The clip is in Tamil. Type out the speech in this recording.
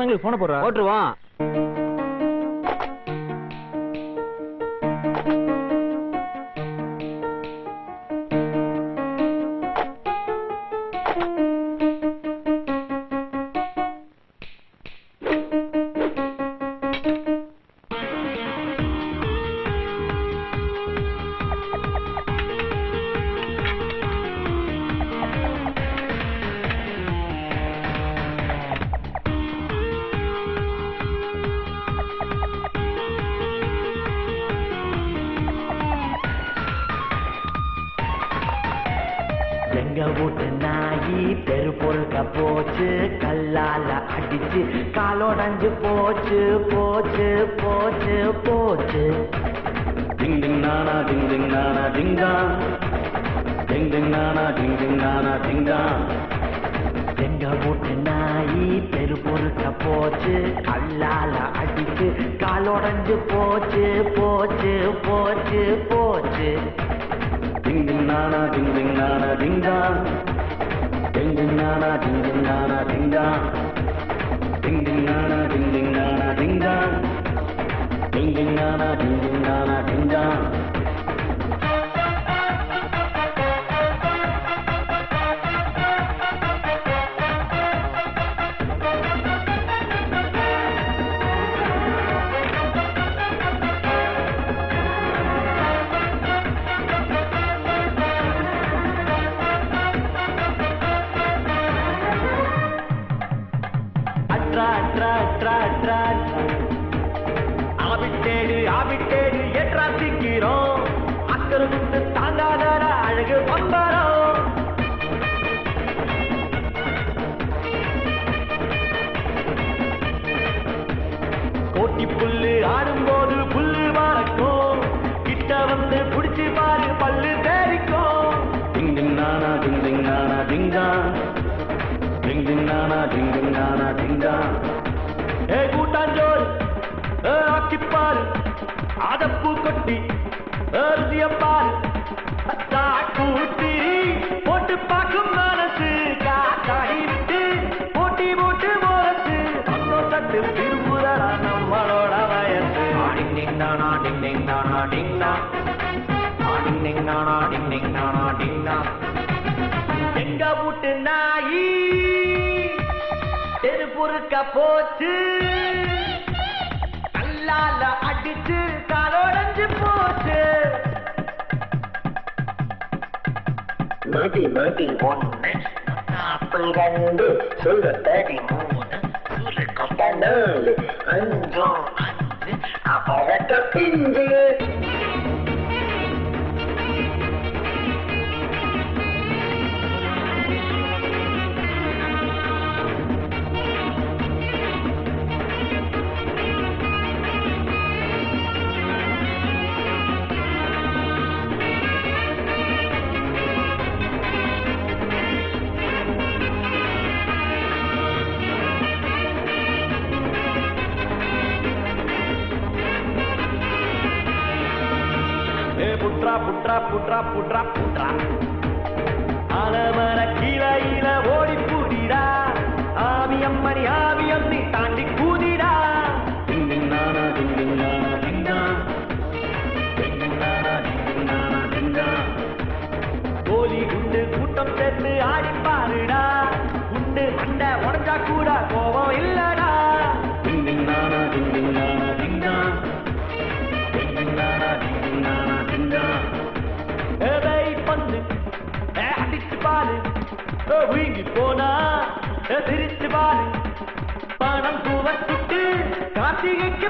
உங்களுக்கு போன போடுறா போட்டுருவான். எங்க வீட்டு நாயி தெரு பொறுக்க போச்சு, கல்லால அடிச்சு காலோடஞ்சு போச்சு போச்சு போச்சு போச்சு. டிங் டிங் நானா டிங் டிங் நானா டிங் டாங், டிங் டிங் நானா டிங் டிங் நானா டிங் டாங். எங்க வீட்டு நாயி தெரு பொறுக்க போச்சு, கல்லால அடிச்சு காலோடஞ்சு போச்சு போச்சு போச்சு போச்சு. டிங் டிங் நானா டிங் டிங் நானா டிங் டாங், டிங் டிங் நானா டிங் டிங் நானா டிங் டாங், டிங் டிங் நானா டிங் டிங் நானா டிங் டாங், டிங் டிங் நானா டிங் டிங் நானா டிங் டாங். ஆபிட்டேடு ஆபிட்டேடு ஏற்றா சிக்கிறோம், அக்கறை குண்டு தாங்காதடா அழகு பம்பரம். கோட்டி புல்லு ஆடும்போது புல்லு மறக்கும், கிட்ட வந்து புடிச்சு பாரு பல்லு தேரிக்கும். டிங் டிங் நானா டிங் டிங் நானா டிங் டாங், டிங் டிங் நானா டிங் டிங் நானா டிங் டாங். ஏ கூட்டாஞ்சோறு ஆக்கிப்பாரு, அதப்பூ கொட்டி அரிசியப்பாரு, கூட்டி போட்டு பார்க்கும் மனசு காக்காடி விட்டு போட்டி போட்டு போறது சந்தோஷத்து திரும்புதரா நம்மளோட வயசு. டிங் டிங் தானா டிங் டிங் தானா டிங் டாங், டிங் டிங் தானா டிங் டிங் தானா டிங் டாங். எங்க வீட்டு நாயி தெரு பொறுக்க போச்சு, கல்லால அடிச்சு காலோடஞ்சு போச்சு. மாட்டி மாட்டி ஒன்று அப்படி ரெண்டு சொல்ல 13 சூரிய கொட்ட 4 5 5 அப்பறக்க பிஞ்சு. புட்ரா புட்ரா புட்ரா புட்ரா புட்ரா ஆலமர கீழையில ஓடி பூடிடா, ஆவியம்மணி ஆவியம்மி தாண்டி கூதிடா. டிங் டிங் நானா டிங் டிங் நானா டிங் டாங், டிங் டிங் நானா டிங் டிங் நானா டிங் டாங். கோலி குண்டு கூட்டம் சேர்ந்து ஆடி பாருடா, குண்டு மண்டை உடஞ்சா கூட கோபம் இல்லடா. டிங் டிங் நானா டிங் டிங் நானா டிங் டாங், டிங் டிங் நானா டிங் டிங் நானா டிங் டாங். பந்து அடிச்சு பாரு வீங்கி போனா சிரிச்சு பாரு, பணம் பூவ சுட்டு கார்த்திகைக்கு